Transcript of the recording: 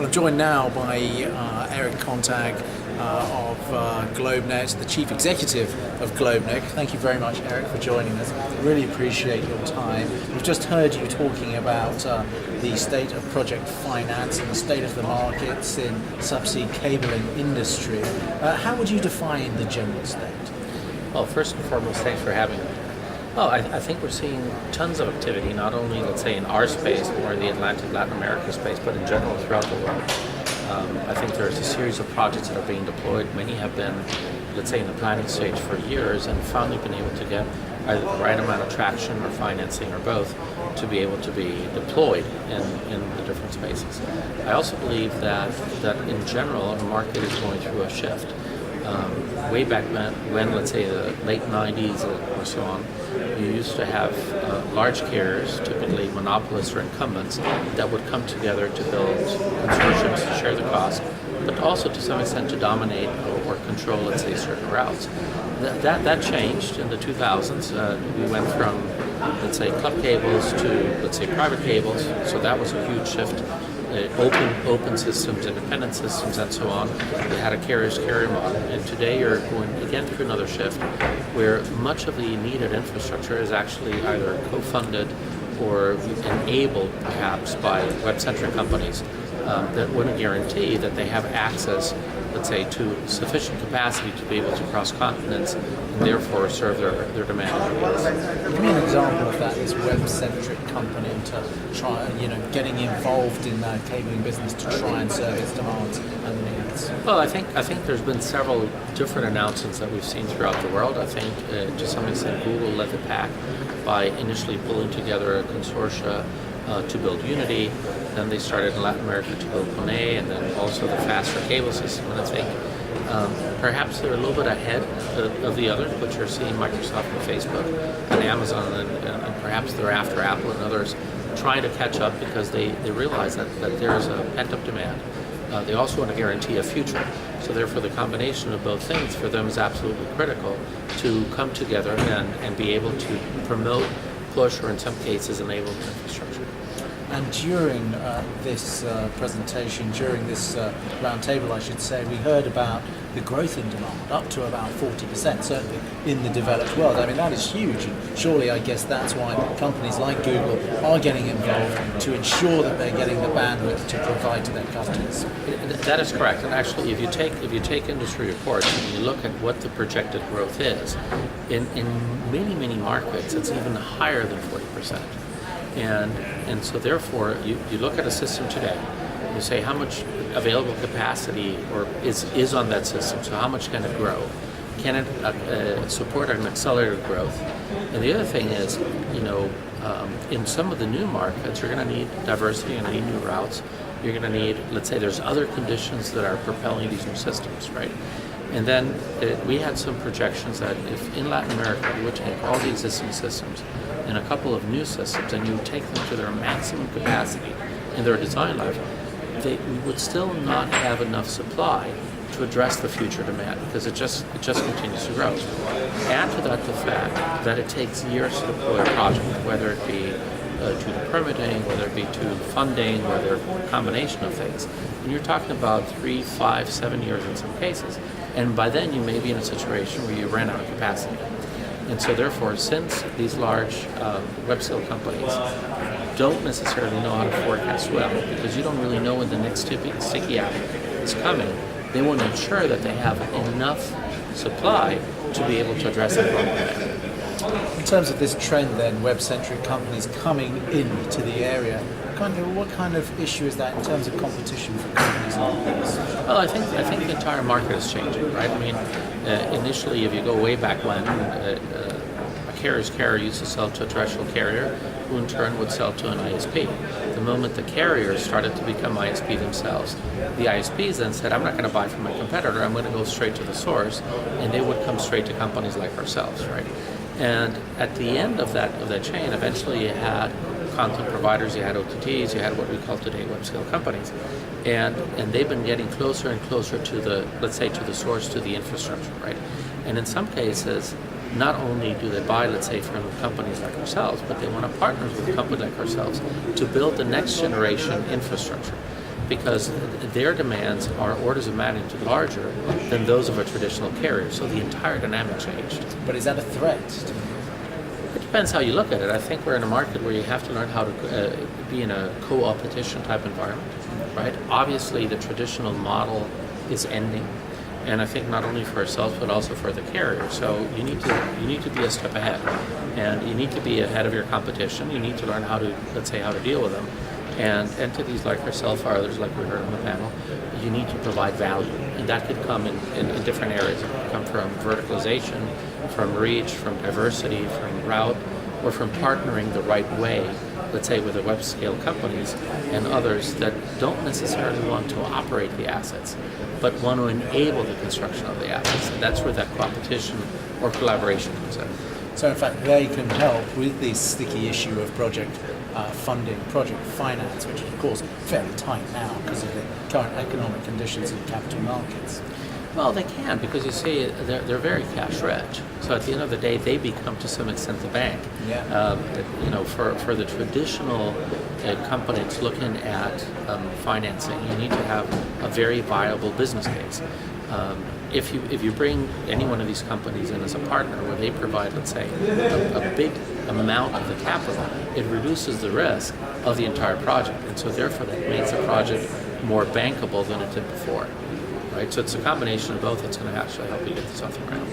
Well, I'm joined now by Erick Contag of GlobeNet, the Chief Executive of GlobeNet. Thank you very much, Erick, for joining us. Really appreciate your time. We've just heard you talking about the state of project finance and the state of the markets in subsea cabling industry. How would you define the general state? Well, first and foremost, thanks for having me. Well, I think we're seeing tons of activity, not only, let's say, in our space, more in the Atlantic, Latin America space, but in general throughout the world. I think there's a series of projects that are being deployed. Many have been, let's say, in the planning stage for years and finally been able to get either the right amount of traction or financing or both to be able to be deployed in the different spaces. I also believe that in general, the market is going through a shift. Way back when, let's say, the late 90s or so on, you used to have large carriers, typically monopolists or incumbents, that would come together to build consortiums to share the cost, but also to some extent to dominate or control, let's say, certain routes. That changed in the 2000s. We went from, let's say, club cables to, let's say, private cables, so that was a huge shift. Open systems, independent systems, and so on. We had a carrier model, and today you're going again through another shift where much of the needed infrastructure is actually either co-funded or enabled perhaps by web-centric companies that wouldn't guarantee that they have access, let's say, to sufficient capacity to be able to cross continents and therefore serve their demand. Give me an example of that, this web-centric company to try, getting involved in the cabling business to try and serve its demands and needs. Well, I think there's been several different announcements that we've seen throughout the world. I think to some extent Google led the pack by initially pulling together a consortia to build Unity. Then they started in Latin America to build Pone, and then also the faster cable system. And I think perhaps they're a little bit ahead of the others, but you're seeing Microsoft and Facebook and Amazon and perhaps they're after Apple and others trying to catch up because they realize that there's a pent-up demand. They also want to guarantee a future. So therefore the combination of both things for them is absolutely critical to come together and be able to promote, push, or in some cases enable infrastructure. And during this presentation, during this roundtable, I should say, we heard about the growth in demand, up to about 40%, certainly in the developed world. I mean, that is huge. And surely, I guess that's why companies like Google are getting involved to ensure that they're getting the bandwidth to provide to their customers. That is correct. And actually, if you take industry reports and you look at what the projected growth is, in many markets, it's even higher than 40%. And so therefore, you look at a system today, you say how much available capacity or is on that system, so how much can it grow? Can it support an accelerated growth? And the other thing is, in some of the new markets, you're going to need diversity, you're going to need new routes, you're going to need, let's say there's other conditions that are propelling these new systems, right? And then we had some projections that if in Latin America you would take all the existing systems and a couple of new systems and you would take them to their maximum capacity in their design life, we would still not have enough supply to address the future demand because it just continues to grow. Add to that the fact that it takes years to deploy a project, whether it be to the permitting, whether it be to funding, whether a combination of things. And you're talking about 3, 5, 7 years in some cases. And by then you may be in a situation where you ran out of capacity. And so therefore, since these large web-scale companies don't necessarily know how to forecast well, because you don't really know when the next sticky app is coming, they want to ensure that they have enough supply to be able to address that problem. In terms of this trend then, web-centric companies coming into the area, what kind of issue is that in terms of competition for companies like this? Well, I think the entire market is changing, right? I mean, initially, if you go way back when, a carrier's carrier used to sell to a terrestrial carrier, who in turn would sell to an ISP. The moment the carriers started to become ISP themselves, the ISPs then said, I'm not going to buy from my competitor, I'm going to go straight to the source, and they would come straight to companies like ourselves, right? And at the end of that chain, eventually you had content providers, you had OTTs, you had what we call today web-scale companies, and they've been getting closer and closer to the, let's say, to the source, to the infrastructure, right? And in some cases, not only do they buy, let's say, from companies like ourselves, but they want to partner with a company like ourselves to build the next generation infrastructure. because their demands are orders of magnitude larger than those of a traditional carrier. So the entire dynamic changed. But is that a threat to you? It depends how you look at it. I think we're in a market where you have to learn how to be in a co-opetition type environment, right? Obviously, the traditional model is ending, and I think not only for ourselves but also for the carrier. So you need to be a step ahead, and you need to be ahead of your competition. You need to learn how to, let's say, how to deal with them. And entities like ourselves or others, like we heard on the panel, you need to provide value, and that could come in different areas. It could come from verticalization, from reach, from diversity, from route, or from partnering the right way, let's say with the web scale companies and others that don't necessarily want to operate the assets, but want to enable the construction of the assets. And that's where that competition or collaboration comes in. So in fact, they can help with this sticky issue of project funding, project finance, which is of course fairly tight now because of the current economic conditions in capital markets. Well, they can, because you see, they're very cash rich. So at the end of the day, they become to some extent the bank. Yeah. For the traditional companies looking at financing, you need to have a very viable business case. If you bring any one of these companies in as a partner, where they provide, let's say, a big amount of the capital, it reduces the risk of the entire project, and so therefore that makes the project more bankable than it did before. Right? So it's a combination of both that's going to actually help you get this off the ground.